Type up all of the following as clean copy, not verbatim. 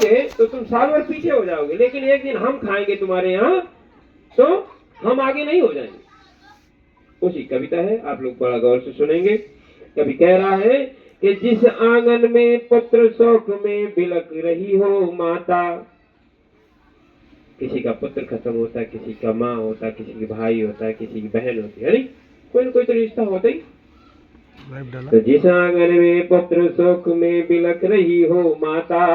खाओगे तो तुम साल भर पीछे हो जाओगे, लेकिन एक दिन हम खाएंगे तुम्हारे यहाँ तो हम आगे नहीं हो जाएंगे। उसी कविता है, आप लोग बड़ा गौर से सुनेंगे। कभी कह रहा है कि जिस आंगन में पुत्र शोक में बिलक रही हो माता, किसी का पुत्र खत्म होता है, किसी का माँ होता है, किसी की भाई होता है, किसी की बहन होती है, नहीं कोई ना कोई तो रिश्ता होता ही। तो जिस आंगन में पुत्र शोक में बिलक रही हो माता,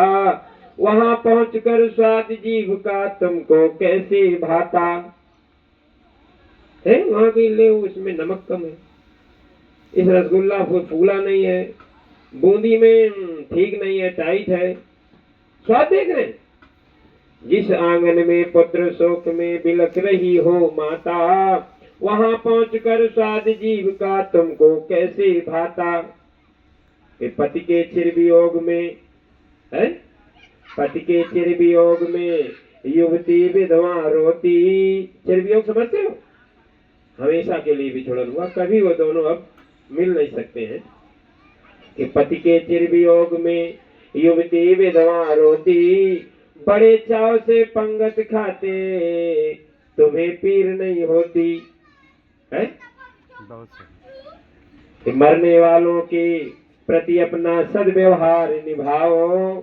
वहां पहुंचकर स्वाद जीव का तुमको कैसे भाता है। वहां भी ले उसमें नमक कम है, इस रसगुल्ला फूला नहीं है, बूंदी में ठीक नहीं है, टाइट है, स्वाद देख रहे हैं। जिस आंगन में पुत्र शोक में बिलक रही हो माता, वहां पहुंचकर स्वाद जीव का तुमको कैसे भाता। पति के चिर वियोग में है, पति के चिर वियोग में युवती विधवा रोती। चिर वियोग समझते हो, हमेशा के लिए बिछड़न हुआ, कभी वो दोनों अब मिल नहीं सकते हैं। कि पति के चिर वियोग में युवती विधवा रोती, बड़े चाव से पंगत खाते तुम्हें पीर नहीं होती है। कि मरने वालों के प्रति अपना सद्व्यवहार निभाओ,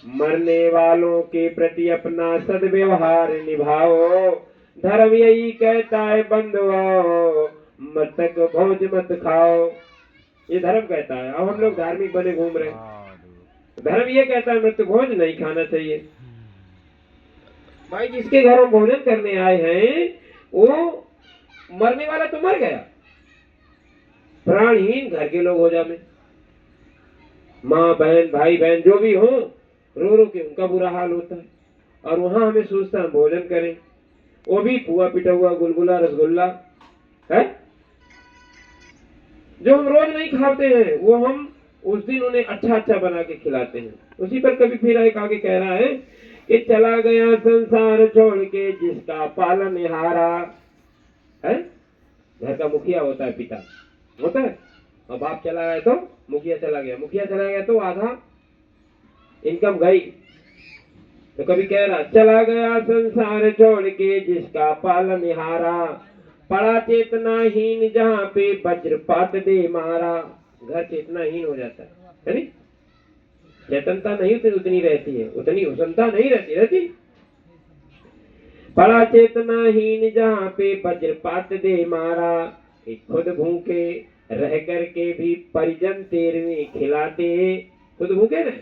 मरने वालों के प्रति अपना सद्व्यवहार निभाओ। धर्म यही कहता है बंधुओं, मृतक भोज मत खाओ। ये धर्म कहता है, अब हम लोग धार्मिक बने घूम रहे हैं। धर्म ये कहता है मृतक भोज नहीं खाना चाहिए। भाई जिसके घर हम भोजन करने आए हैं वो मरने वाला तो मर गया, प्राणहीन घर के लोग हो जाए, माँ बहन भाई बहन जो भी हो, रो रो के उनका बुरा हाल होता है। और वहां हमें सोचता है भोजन करें, वो भी पुआ पिटा हुआ गुलगुला रसगुल्ला है जो हम रोज नहीं खाते हैं, वो हम उस दिन उन्हें अच्छा अच्छा बना के खिलाते हैं। उसी पर कभी फिर एक आगे कह रहा है कि चला गया संसार छोड़ के जिसका पालन हारा है। घर का मुखिया होता है, पिता होता है, और बाप चला गया तो मुखिया चला गया, मुखिया चला गया तो आधा इनकम गई। तो कभी कह रहा चला गया संसार छोड़ के जिसका पालन हारा, पड़ा चेतनाहीन जहाँ पे वज्रपात दे मारा। घर चेतनाहीन हो जाता है नहीं, चेतनता नहीं उतनी रहती है, उतनी हुसनता नहीं रहती। पड़ा चेतनाहीन जहाँ पे वज्रपात दे मारा, खुद भूखे रह करके भी परिजन तेरहवीं खिलाते। खुद भूखे रहे,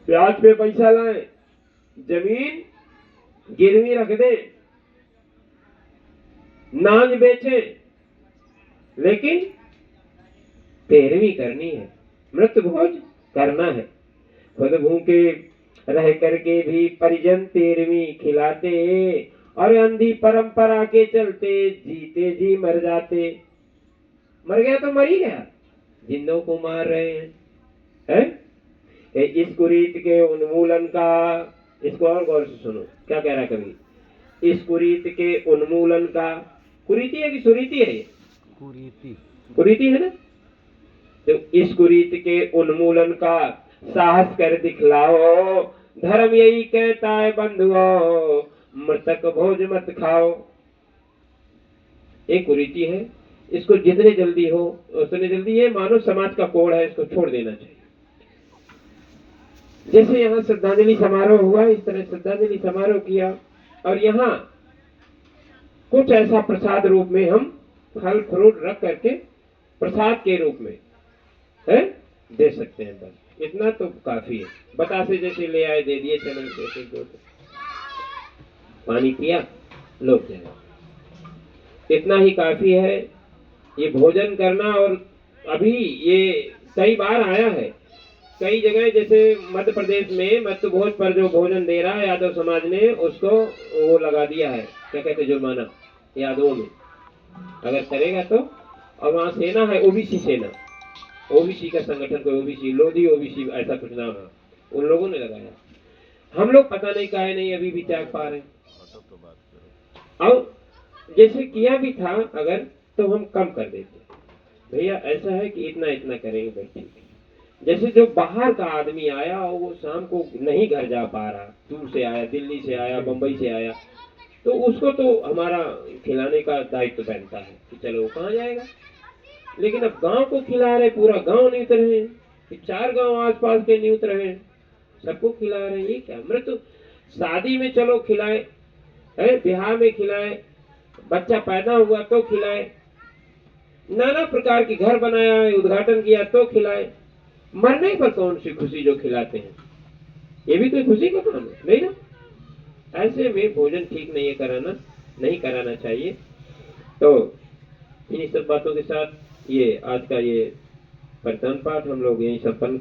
ब्याज पे पैसा लाए, जमीन गिरवी रख दे, नाज बेचे, लेकिन तेरहवीं करनी है, मृत भोज करना है। खुद भूखे रह करके भी परिजन तेरहवीं खिलाते, और अंधी परंपरा के चलते जीते जी मर जाते। मर गया तो मर ही गया, जिंदों को मार रहे हैं। इस कुरीत के उन्मूलन का, इसको और गौर से सुनो क्या कह रहा कवि। इस कुरीत के उन्मूलन का, कुरीति है कि सुरीति है, ये कुरीति है ना। तो इस कुरीत के उन्मूलन का साहस कर दिखलाओ, धर्म यही कहता है बंधुओं, मृतक भोज मत खाओ। एक कुरीति है, इसको जितने जल्दी हो उतने जल्दी, ये मानव समाज का कोड है, इसको छोड़ देना चाहिए। जैसे यहाँ श्रद्धांजलि समारोह हुआ, इस तरह श्रद्धांजलि समारोह किया, और यहाँ कुछ ऐसा प्रसाद रूप में हम फल फ्रूट रख करके प्रसाद के रूप में है दे सकते हैं। बस इतना तो काफी है। बतासे जैसे ले आए दे दिए, चमन जैसे दो पानी पिया लोग जाए, इतना ही काफी है ये भोजन करना। और अभी ये कई बार आया है, कई जगह जैसे मध्य प्रदेश में मत्स्य भोज पर जो भोजन दे रहा है यादव समाज ने, उसको वो लगा दिया है, क्या कहते जुर्माना यादवों में अगर करेगा तो। और वहाँ सेना है, ओबीसी सेना, ओबीसी का संगठन, कोई ओबीसी लोधी ओबीसी ऐसा कुछ नाम है, उन लोगों ने लगाया। हम लोग पता नहीं काहे नहीं अभी भी त्याग पा रहे। और जैसे किया भी था अगर, तो हम कम कर देते, भैया ऐसा है कि इतना इतना करेंगे, भाई ठीक है। जैसे जो बाहर का आदमी आया और वो शाम को नहीं घर जा पा रहा, दूर से आया, दिल्ली से आया, बंबई से आया, तो उसको तो हमारा खिलाने का दायित्व बनता है कि चलो वो कहाँ जाएगा। लेकिन अब गांव को खिला रहे, पूरा गांव न्यूत रहे हैं कि 4 गांव आसपास के न्यूत रहे हैं, सबको खिला रहे हैं। ये क्या मृत्यु? शादी में चलो खिलाए, है ब्याह में खिलाए, बच्चा पैदा हुआ तो खिलाए, नाना प्रकार के घर बनाया है, उद्घाटन किया तो खिलाए। मरने पर कौन सी खुशी जो खिलाते हैं? ये भी कोई खुशी का काम है नहीं ना। ऐसे में भोजन ठीक नहीं है कराना, नहीं कराना चाहिए। तो इन्हीं सब बातों के साथ ये आज का ये प्रधान पाठ हम लोग यही संपन्न